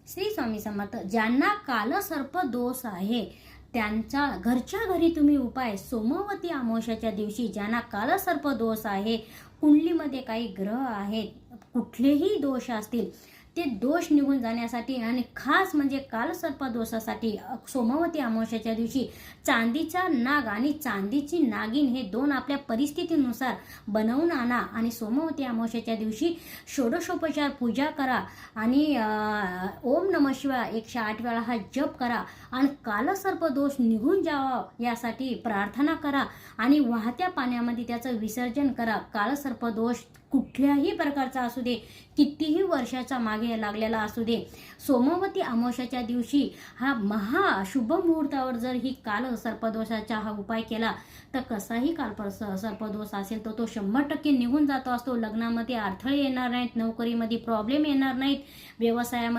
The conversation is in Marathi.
श्री स्वामी समर्थ. ज्यांना कालसर्प दोष आहे त्यांच्या घरच्या घरी तुम्ही उपाय सोमवती अमावस्याच्या दिवशी, ज्यांना कालसर्प दोष आहे, कुंडलीमध्ये काही ग्रह आहेत, कुठलेही दोष असतील ते दोष निघून जाण्यासाठी आणि खास म्हणजे कालसर्प दोषासाठी सोमवती अमावस्याच्या दिवशी चांदीचा नाग आणि चांदीची नागिन हे दोन आपल्या परिस्थितीनुसार बनवून आणा आणि सोमवती अमावस्याच्या दिवशी षोडशोपचार पूजा करा आणि ओम नमः शिवाय 108 वेळा हा जप करा आणि कालसर्प दोष निघून जावा यासाठी प्रार्थना करा आणि वाहत्या पाण्यामध्ये त्याचं विसर्जन करा. कालसर्प दोष कुठल्याही प्रकारचा असू दे, कितीही वर्षाचा मागे लागलेला असू दे, सोमवती अमावस्याच्या दिवशी हा महा शुभ मुहूर्तावर जर ही काल सर्पदोषाचा हा उपाय केला तर कसाही सर्पदोष असेल तर तो 100% निघून जातो असतो. लग्नामध्ये अडथळे येणार नाहीत, नोकरीमध्ये प्रॉब्लेम येणार नाहीत, व्यवसायामध्ये